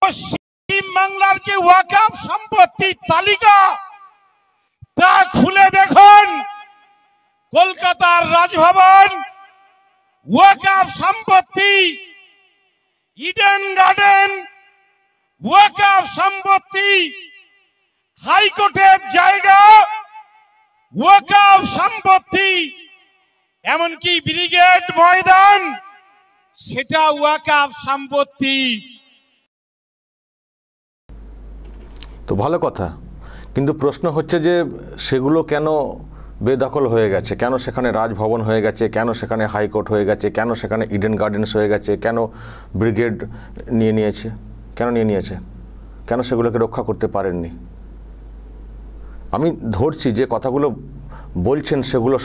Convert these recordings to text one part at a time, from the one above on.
পশ্চিম বাংলার যে ওয়াকফ সম্পত্তির তালিকা তা খুলে দেখুন। কলকাতার রাজভবন, ওয়াকফ সম্পত্তি, ইডেন গার্ডেন, ওয়াকফ সম্পত্তি, হাইকোর্টের জায়গা, ওয়াকফ সম্পত্তি, এমনকি ব্রিগেড ময়দান, সেটা ওয়াকফ সম্পত্তি। তো ভালো কথা, কিন্তু প্রশ্ন হচ্ছে যে সেগুলো কেন বেদখল হয়ে গেছে, কেন সেখানে রাজভবন হয়ে গেছে, কেন সেখানে হাইকোর্ট হয়ে গেছে, কেন সেখানে ইডেন গার্ডেন্স হয়ে গেছে, কেন ব্রিগেড নিয়েছে, কেন সেগুলোকে রক্ষা করতে পারেননি? আমি ধরছি যে কথাগুলো বলছেন সেগুলো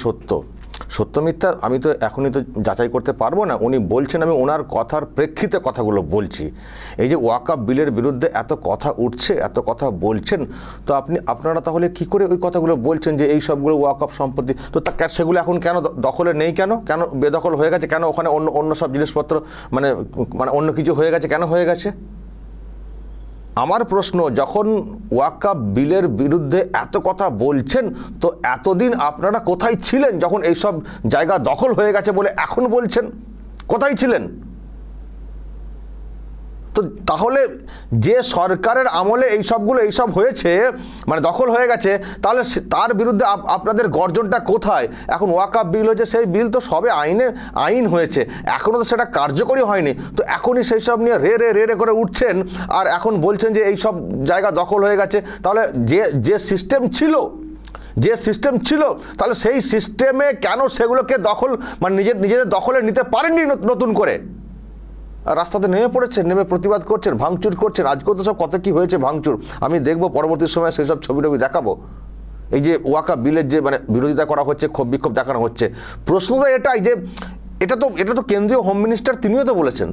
সত্য মিথ্যা আমি তো এখনই তো যাচাই করতে পারবো না। উনি বলছেন, আমি ওনার কথার প্রেক্ষিতে কথাগুলো বলছি। এই যে ওয়াকফ বিলের বিরুদ্ধে এত কথা উঠছে, এত কথা বলছেন, তো আপনারা তাহলে কি করে ওই কথাগুলো বলছেন যে এই সবগুলো ওয়াকফ সম্পত্তি, তো সেগুলো এখন কেন দখলে নেই, কেন বেদখল হয়ে গেছে, কেন ওখানে অন্য সব জিনিসপত্র মানে অন্য কিছু হয়ে গেছে, কেন হয়ে গেছে? আমার প্রশ্ন, যখন ওয়াকফ বিলের বিরুদ্ধে এত কথা বলছেন, তো এতদিন আপনারা কোথায় ছিলেন যখন এইসব জায়গা দখল হয়ে গেছে বলে এখন বলছেন? কোথায় ছিলেন? তো তাহলে যে সরকারের আমলে এইসব হয়েছে, মানে দখল হয়ে গেছে, তাহলে তার বিরুদ্ধে আপনাদের গর্জনটা কোথায়? এখন ওয়াকফ বিল হয়েছে, সেই বিল তো সবে আইন হয়েছে, এখনও তো সেটা কার্যকরী হয়নি, তো এখনই সেই সব নিয়ে রে করে উঠছেন আর এখন বলছেন যে এই সব জায়গা দখল হয়ে গেছে। তাহলে যে সিস্টেম ছিল তাহলে সেই সিস্টেমে কেন সেগুলোকে দখল মানে নিজেদের দখলে নিতে পারেননি নতুন করে? রাস্তাতে নেমে পড়েছেন, নেমে প্রতিবাদ করছেন, ভাঙচুর করছেন। আজকেও তো সব কত কি হয়েছে ভাঙচুর, আমি দেখবো পরবর্তী সময় সেসব ছবি দেখাবো। এই যে ওয়াকফ বিলের যে মানে বিরোধিতা করা হচ্ছে, ক্ষোভ বিক্ষোভ দেখানো হচ্ছে, প্রশ্ন তো এটাই যে এটা তো কেন্দ্রীয় হোম মিনিস্টার তিনিও তো বলেছেন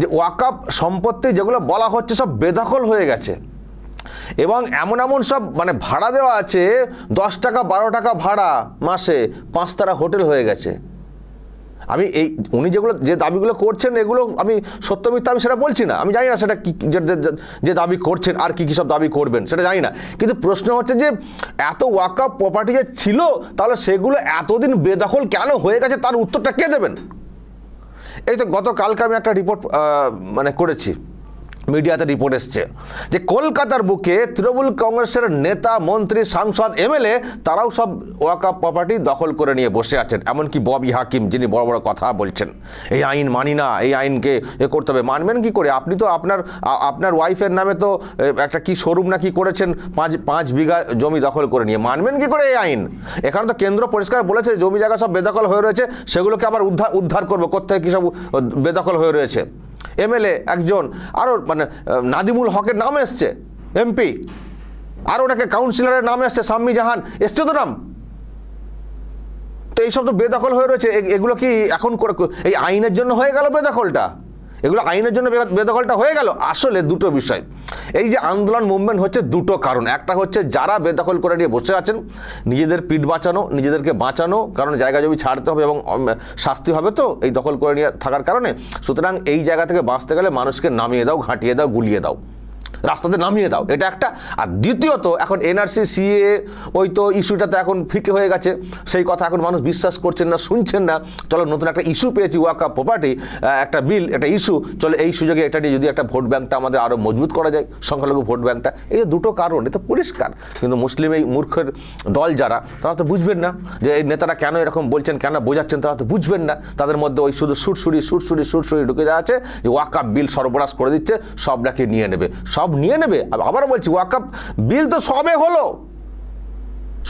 যে ওয়াকফ সম্পত্তি যেগুলো বলা হচ্ছে সব বেদখল হয়ে গেছে এবং এমন সব মানে ভাড়া দেওয়া আছে, 10 টাকা 12 টাকা ভাড়া মাসে, 5 তারা হোটেল হয়ে গেছে। আমি উনি যে দাবিগুলো করছেন, এগুলো আমি সত্য মিথ্যা আমি সেটা বলছি না, আমি জানি না সেটা কি যে দাবি করছেন আর কি সব দাবি করবেন সেটা জানি না, কিন্তু প্রশ্ন হচ্ছে যে এত ওয়াকফ প্রপার্টি যে ছিল, তাহলে সেগুলো এতদিন বেদখল কেন হয়ে গেছে, তার উত্তরটা কে দেবেন? এই তো গতকালকে আমি একটা রিপোর্ট মানে করেছি, মিডিয়াতে রিপোর্ট এসছে যে কলকাতার বুকে তৃণমূল কংগ্রেসের নেতা, মন্ত্রী, সাংসদ, এমএলএ তারাও সব ওয়াকফ প্রপার্টি দখল করে নিয়ে বসে আছেন। এমনকি ববি হাকিম, যিনি বড় বড় কথা বলছেন, এই আইন মানি না, এই আইনকে করতে হবে। মানবেন কি করে? আপনি তো আপনার ওয়াইফের নামে তো একটা কি শোরুম না কি করেছেন 5 বিঘা জমি দখল করে নিয়ে, মানবেন কি করে এই আইন? এখানে তো কেন্দ্র পরিষ্কার বলেছে জমি জায়গা সব বেদখল হয়ে রয়েছে, সেগুলোকে আবার উদ্ধার করবো, কোথায় কী সব বেদখল হয়ে রয়েছে। এমএলএ একজন, আরও মানে নাদিমুল হকের নাম এসছে, এমপি, আর ওটাকে কাউন্সিলরের নাম এসছে, সাম্মি জাহান এসছে তো নাম। তো এইসব তো বেদখল হয়ে রয়েছে, এগুলো কি এখন এই আইনের জন্য হয়ে গেল বেদখলটা? এগুলো আইনের জন্য বেদখলটা হয়ে গেল? আসলে দুটো বিষয়, এই যে আন্দোলন মুভমেন্ট হচ্ছে দুটো কারণ। একটা হচ্ছে যারা বেদখল করে নিয়ে বসে আছেন, নিজেদের পিঠ বাঁচানো, নিজেদেরকে বাঁচানো, কারণ জায়গা জমি ছাড়তে হবে এবং শাস্তি হবে তো এই দখল করে নিয়ে থাকার কারণে। সুতরাং এই জায়গা থেকে বাঁচতে গেলে মানুষকে নামিয়ে দাও, ঘাঁটিয়ে দাও, গুলিয়ে দাও, রাস্তাতে নামিয়ে দাও, এটা একটা। আর দ্বিতীয়ত, এখন এনআরসি, সিএ, ওই তো ইস্যুটাতে এখন ফিকে হয়ে গেছে, সেই কথা এখন মানুষ বিশ্বাস করছেন না, শুনছেন না। চলো নতুন একটা ইস্যু পেয়েছি, ওয়াকফ প্রপার্টি, একটা বিল, একটা ইস্যু, চলো এই সুযোগে এটা নিয়ে যদি একটা ভোট ব্যাঙ্কটা আমাদের আরও মজবুত করা যায়, সংখ্যালঘু ভোট ব্যাঙ্কটা। এই দুটো কারণ, এটা পরিষ্কার। কিন্তু মুসলিম এই মূর্খের দল যারা, তারা তো বুঝবেন না যে এই নেতারা কেন এরকম বলছেন, কেন বোঝাচ্ছেন, তারা তো বুঝবেন না। তাদের মধ্যে ওই শুধু সুটসুরি ঢুকে যাওয়া আছে যে ওয়াকফ বিল সর্বনাশ করে দিচ্ছে, সব নাকি নিয়ে নেবে, সব নিয়ে নেবে। আবার বলছি, ওয়াকফ বিল তো সবে হলো,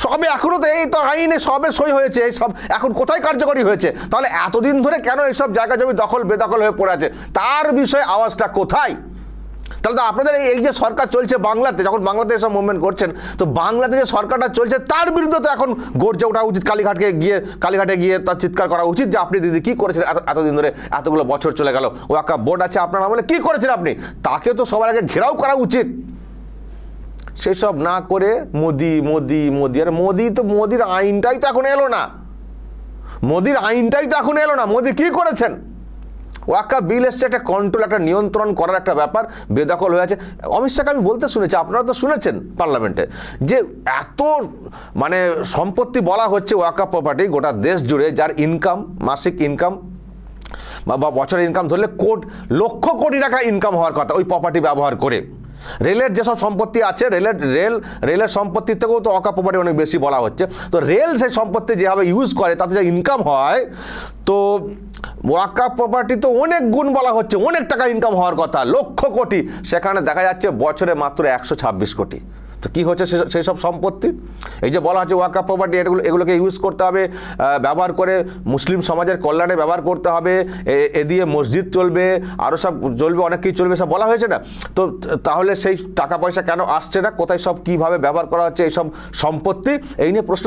সবে এখনো তো এই তো আইনে সবে সই হয়েছে, এই সব এখন কোথায় কার্যকরী হয়েছে? তাহলে এতদিন ধরে কেন এইসব জায়গা জমি দখল বেদখল হয়ে পড়ে আছে, তার বিষয়ে আওয়াজটা কোথায়? তাহলে তো আপনাদের এই যে সরকার চলছে বাংলাতে, যখন বাংলাতে এসব মুভমেন্ট করছেন, তো বাংলাতে যে সরকারটা চলছে তার বিরুদ্ধে তো এখন গর্জে ওঠা উচিত, কালীঘাটে গিয়ে তার চিৎকার করা উচিত যে আপনি দিদি কী করেছেন এতদিন ধরে, এতগুলো বছর চলে গেল, ওয়াকফ বোর্ড আছে আপনার আমলে, কী করেছেন আপনি? তাকে তো সবার আগে ঘেরাও করা উচিত। সেসব না করে মোদি, আর মোদির আইনটাই তো এখন এলো না, মোদি কি করেছেন? ওয়াকাফ বিল এসছে একটা কন্ট্রোল, একটা নিয়ন্ত্রণ করার একটা ব্যাপার, বেদখল হয়ে আছে। অমিত শাহকে আমি বলতে শুনেছি, আপনারা তো শুনেছেন পার্লামেন্টে, যে এত মানে সম্পত্তি বলা হচ্ছে ওয়াকাফ প্রপার্টি গোটা দেশ জুড়ে, যার ইনকাম, মাসিক ইনকাম বা বছরের ইনকাম ধরলে লক্ষ কোটি টাকা ইনকাম হওয়ার কথা ওই প্রপার্টি ব্যবহার করে। রেলের যেসব সম্পত্তি আছে, রেলের সম্পত্তির থেকেও তো ওয়াকাফ প্রপার্টি অনেক বেশি বলা হচ্ছে। তো রেল সেই সম্পত্তি যেভাবে ইউজ করে তাতে যে ইনকাম হয়, তো ওয়াকাফ প্রপার্টি তো অনেক গুণ বলা হচ্ছে, অনেক টাকা ইনকাম হওয়ার কথা, লক্ষ কোটি, সেখানে দেখা যাচ্ছে বছরে মাত্র 126 কোটি। তো কী হচ্ছে সেই সব সম্পত্তি? এই যে বলা হচ্ছে ওয়াকাফ প্রপার্টি, এগুলোকে ইউজ করতে হবে, ব্যবহার করে মুসলিম সমাজের কল্যাণে ব্যবহার করতে হবে, এ দিয়ে মসজিদ চলবে, আরও সব চলবে, অনেক কিছু চলবে, সব বলা হয়েছে না? তো তাহলে সেই টাকা পয়সা কেন আসছে না, কোথায় সব কীভাবে ব্যবহার করা হচ্ছে এইসব সম্পত্তি, এই নিয়ে প্রশ্ন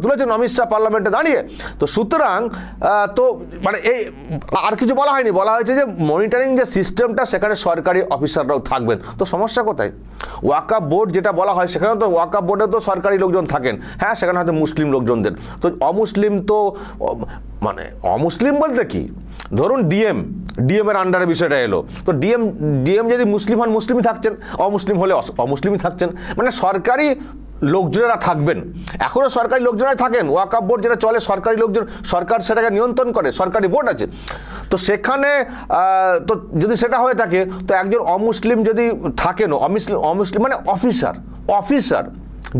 তুলেছেন অমিত শাহ পার্লামেন্টে দাঁড়িয়ে। তো সুতরাং তো মানে এই আর কিছু বলা হয়নি, বলা হয়েছে যে মনিটরিং যে সিস্টেমটা সেখানে সরকারি অফিসাররাও থাকবেন। তো সমস্যা কোথায়? ওয়াকাফ বোর্ড যেটা বলা হয়, সেখানে তো ওয়াকাফ বোর্ডে তো সরকারি লোকজন থাকেন, হ্যাঁ, সেখানে হয়তো মুসলিম লোকজনদের, তো অমুসলিম তো মানে অমুসলিম বলতে কি, ধরুন ডিএম এর আন্ডারে বিষয়টা এলো, তো ডিএম যদি মুসলিম হন মুসলিমই থাকছেন, অমুসলিম হলে অমুসলিমই থাকছেন, মানে সরকারি লোকজনেরা থাকবেন, এখনও সরকারি লোকজনেরাই থাকেন। ওয়াকাফ বোর্ড যেটা চলে সরকারি লোকজন, সরকার সেটাকে নিয়ন্ত্রণ করে, সরকারি বোর্ড আছে। তো সেখানে তো যদি সেটা হয়ে থাকে, তো একজন অমুসলিম যদি থাকেন, অমুসলিম মানে অফিসার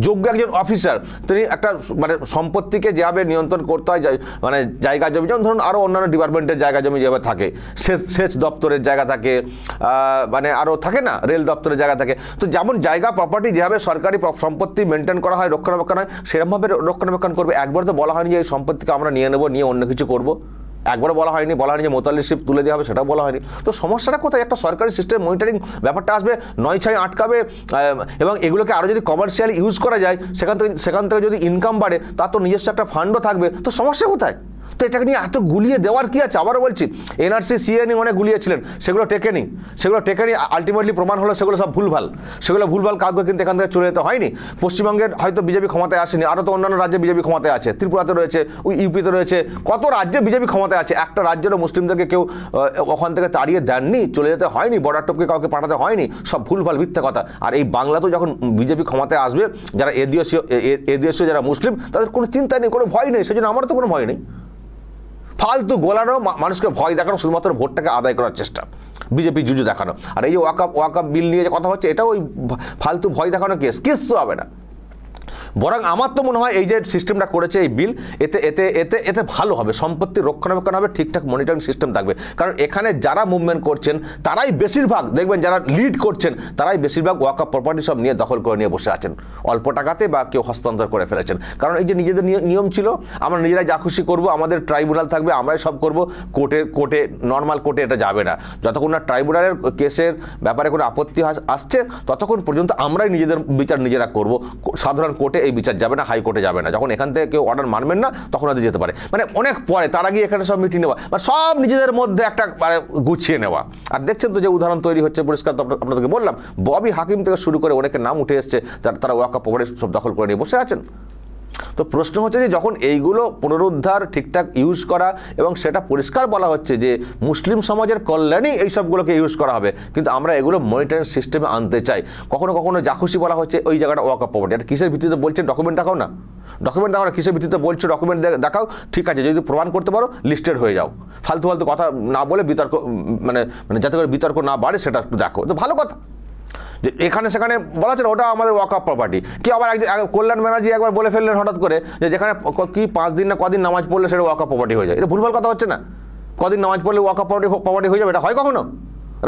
যোগ্য একজন অফিসার, তিনি একটা মানে সম্পত্তিকে যেভাবে নিয়ন্ত্রণ করতে হয়, মানে জায়গা জমি, যেমন ধরুন আরও অন্যান্য ডিপার্টমেন্টের জায়গা জমি যেভাবে থাকে, সেচ দপ্তরের জায়গা থাকে, মানে আরও থাকে না, রেল দপ্তরের জায়গা থাকে, তো যেমন জায়গা প্রপার্টি যেভাবে সরকারি সম্পত্তি মেনটেন করা হয়, রক্ষণাবেক্ষণ হয়, সেরকমভাবে রক্ষণাবেক্ষণ করবে। একবার তো বলা হয়নি যে এই সম্পত্তিকে আমরা নিয়ে নেবো, নিয়ে অন্য কিছু করবো, একবারও বলা হয়নি যে মোতালিশিপ তুলে দেওয়া হবে, সেটাও বলা হয়নি। তো সমস্যাটা কোথায়? একটা সরকারি সিস্টেম মনিটরিং ব্যাপারটা আসবে, 9/6 আটকাবে, এবং এগুলোকে আরও যদি কমার্শিয়ালি ইউজ করা যায়, সেখান থেকে যদি ইনকাম বাড়ে, তার তো নিজস্ব একটা ফান্ডও থাকবে। তো সমস্যা কোথায়? তো এটাকে নিয়ে এত গুলিয়ে দেওয়ার কি আছে? আবারও বলছি, এনআরসি সিএ নিয়ে অনেক গুলিয়েছিলেন, সেগুলো টেকেনি, আলটিমেটলি প্রমাণ হলো সেগুলো সব ভুলভাল কাউকে কিন্তু এখান থেকে চলে যেতে হয়নি। পশ্চিমবঙ্গের হয়তো বিজেপি ক্ষমতায় আসেনি, আরও তো অন্যান্য রাজ্যে বিজেপি ক্ষমতায় আছে, ত্রিপুরাতে রয়েছে, ইউপিতে রয়েছে, কত রাজ্যে বিজেপি ক্ষমতায় আছে, একটা রাজ্যেরও মুসলিমদেরকে কেউ ওখান থেকে তাড়িয়ে দেননি, চলে যেতে হয়নি, বর্ডার টপকে কাউকে পাঠাতে হয়নি, সব ভুলভাল মিথ্যা কথা। আর এই বাংলাতেও যখন বিজেপি ক্ষমতায় আসবে, যারা এদেশীয় যারা মুসলিম, তাদের কোনো চিন্তা নেই, কোনো ভয় নেই, সেজন্য আমারও তো কোনো ভয় নেই। ফালতু গোলানো, মানুষকে ভয় দেখানো, শুধুমাত্র ভোটটাকে আদায় করার চেষ্টা, বিজেপি জুজু দেখানো। আর এই যে ওয়াকাফ বিল নিয়ে যে কথা হচ্ছে, এটাও ওই ফালতু ভয় দেখানো কেস, কিচ্ছু হবে না। বরং আমার তো মনে হয় এই যে সিস্টেমটা করেছে এই বিল, এতে ভালো হবে, সম্পত্তি রক্ষণাবেক্ষণ হবে, ঠিকঠাক মনিটরিং সিস্টেম থাকবে। কারণ এখানে যারা মুভমেন্ট করছেন তারাই বেশিরভাগ, দেখবেন যারা লিড করছেন তারাই বেশিরভাগ ওয়াকাফ প্রপার্টি সব নিয়ে দখল করে নিয়ে বসে আছেন, অল্প টাকাতে বা কেউ হস্তান্তর করে ফেলেছেন। কারণ এই যে নিজেদের নিয়ম ছিল, আমরা নিজেরাই যা খুশি করবো, আমাদের ট্রাইব্যুনাল থাকবে, আমরাই সব করবো, কোর্টে নর্মাল কোর্টে এটা যাবে না। যতক্ষণ না ট্রাইব্যুনালের কেসের ব্যাপারে কোনো আপত্তি আসছে, ততক্ষণ পর্যন্ত আমরাই নিজেদের বিচার নিজেরা করব। সাধারণ কোর্টে এই বিচার যাবে না, হাইকোর্টে যাবে না। যখন এখান থেকে কেউ অর্ডার মানবেন না, তখন ওদের যেতে পারে, মানে অনেক পরে, তার আগে এখানে সব মিটিং নেওয়া, মানে সব নিজেদের মধ্যে একটা মানে গুছিয়ে নেওয়া। আর দেখছেন তো যে উদাহরণ তৈরি হচ্ছে পরিষ্কার, তো আপনাদেরকে বললাম, ববি হাকিম থেকে শুরু করে অনেকের নাম উঠে এসছে, তারা ওয়াকাফ প্রপার্টি সব দখল করে নিয়ে বসে আছেন। তো প্রশ্ন হচ্ছে যে যখন এইগুলো পুনরুদ্ধার, ঠিকঠাক ইউজ করা, এবং সেটা পরিষ্কার বলা হচ্ছে যে মুসলিম সমাজের কল্যাণেই এই সবগুলোকে ইউজ করা হবে, কিন্তু আমরা এগুলো মনিটরিং সিস্টেমে আনতে চাই। কখনো যা খুশি বলা হচ্ছে ওই জায়গাটা ওয়াকাফ প্রপার্টি, এটা কিসের ভিত্তিতে বলছেন? ডকুমেন্ট দেখাও না, কিসের ভিত্তিতে বলছো, ডকুমেন্ট দেখাও, ঠিক আছে, যদি প্রমাণ করতে পারো লিস্টেড হয়ে যাও, ফালতু কথা না বলে বিতর্ক, মানে যাতে করে বিতর্ক না বাড়ে, সেটা একটু দেখো, তো ভালো কথা। যে এখানে সেখানে বলা হচ্ছে ওটা আমাদের ওয়াকাফ প্রপার্টি, কি আবার কল্যাণ ব্যানার্জি একবার বলে ফেললেন হঠাৎ করে যে যেখানে কি 5 দিন না কদিন নামাজ পড়লে সেটা ওয়াকাফ প্রপার্টি হয়ে যায়। এটা ভুলভাল কথা হচ্ছে না? কদিন নামাজ পড়লে ওয়াকাফ প্রপার্টি হয়ে যাবে, এটা হয় কখনো?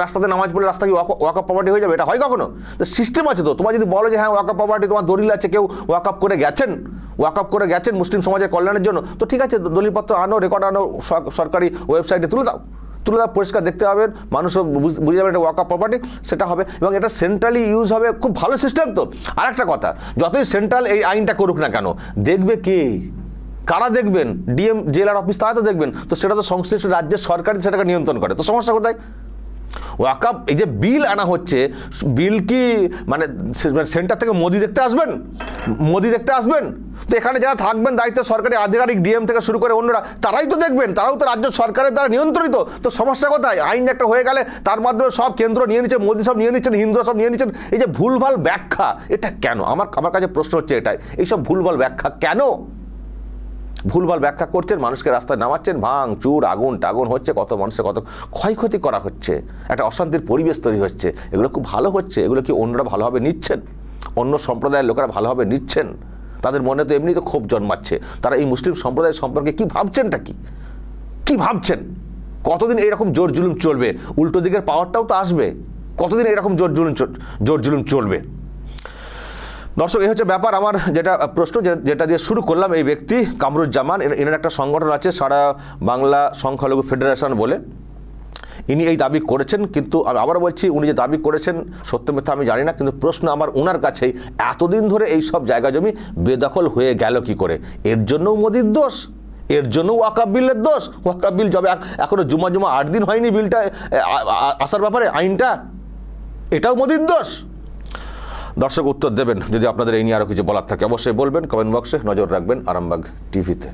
রাস্তাতে নামাজ পড়লে রাস্তা কি ওয়াকাফ প্রপার্টি হয়ে যাবে, এটা হয় কখনো? তো সিস্টেম আছে তো। তোমার যদি বলো যে হ্যাঁ ওয়াকাফ প্রপার্টি, তোমার দলিল আছে, কেউ ওয়াকাফ করে গেছেন মুসলিম সমাজের কল্যাণের জন্য, তো ঠিক আছে, দলিলপত্র আনো, রেকর্ড আনো, সরকারি ওয়েবসাইটে তুলে দাও, পরিষ্কার দেখতে হবে, মানুষও বুঝে যাবে এটা ওয়াকাফ প্রপার্টি, সেটা হবে। এবং এটা সেন্ট্রালি ইউজ হবে, খুব ভালো সিস্টেম তো। আর একটা কথা, যতই সেন্ট্রাল এই আইনটা করুক না কেন, দেখবে কে, কারা দেখবেন? ডিএম, জেলার অফিস, তারা তো দেখবেন। তো সেটা তো সংশ্লিষ্ট রাজ্যের সরকার সেটাকে নিয়ন্ত্রণ করে। তো সমস্যা কোথায়? ওয়াকাফ এই যে বিল আনা হচ্ছে, বিল কি মানে সেন্টার থেকে মোদি দেখতে আসবেন? তো এখানে যারা থাকবেন দায়িত্ব সরকারি আধিকারিক, ডিএম থেকে শুরু করে অন্যরা, তারাই তো দেখবেন, তারাও তো রাজ্য সরকারের দ্বারা নিয়ন্ত্রিত। তো সমস্যা কোথায়? আইন একটা হয়ে গেলে তার মাধ্যমে সব কেন্দ্র নিয়ে নিচ্ছে, মোদী সব নিয়ে নিচ্ছেন, হিন্দুরা সব নিয়ে নিচ্ছেন। এই যে ভুলভাল ব্যাখ্যা, এটা কেন? আমার কাছে প্রশ্ন হচ্ছে এটাই, এইসব ভুলভাল ব্যাখ্যা কেন? ভুলভাল ব্যাখ্যা করছেন, মানুষকে রাস্তায় নামাচ্ছেন, ভাঙ চুর আগুন টাগুন হচ্ছে, কত মানুষের কত ক্ষয়ক্ষতি করা হচ্ছে, একটা অশান্তির পরিবেশ তৈরি হচ্ছে। এগুলো খুব ভালো হচ্ছে? এগুলো কি অন্যরা ভালোভাবে নিচ্ছেন? অন্য সম্প্রদায়ের লোকেরা ভালোভাবে নিচ্ছেন? তাদের মনে তো এমনি তো ক্ষোভ জন্মাচ্ছে। তারা এই মুসলিম সম্প্রদায় সম্পর্কে কি ভাবছেনটা কি ভাবছেন? কতদিন এরকম জোর জুলুম চলবে? উল্টো দিকের পাওয়ারটাও তো আসবে। কতদিন এরকম জোর জুলুম চলবে? দর্শক, এই হচ্ছে ব্যাপার। আমার যেটা প্রশ্ন, যেটা দিয়ে শুরু করলাম, এই ব্যক্তি কামরুজ্জামান, এনার একটা সংগঠন আছে সারা বাংলা সংখ্যালঘু ফেডারেশন বলে, ইনি এই দাবি করেছেন। কিন্তু আমি আবার বলছি, উনি যে দাবি করেছেন সত্য মিথ্যা আমি জানি না, কিন্তু প্রশ্ন আমার ওনার কাছেই, এতদিন ধরে এই সব জায়গা জমি বেদখল হয়ে গেল কি করে? এর জন্যও মোদির দোষ? এর জন্য ওয়াকফ বিলের দোষ? ওয়াকফ বিল যবে এখনো জুমা 8 দিন হয়নি বিলটা আসার ব্যাপারে, আইনটা, এটাও মোদির দোষ? দর্শক উত্তর দেবেন। যদি আপনাদের এই নিয়ে আরও কিছু বলার থাকে অবশ্যই বলবেন, কমেন্ট বক্সে নজর রাখবেন আরামবাগ টিভিতে।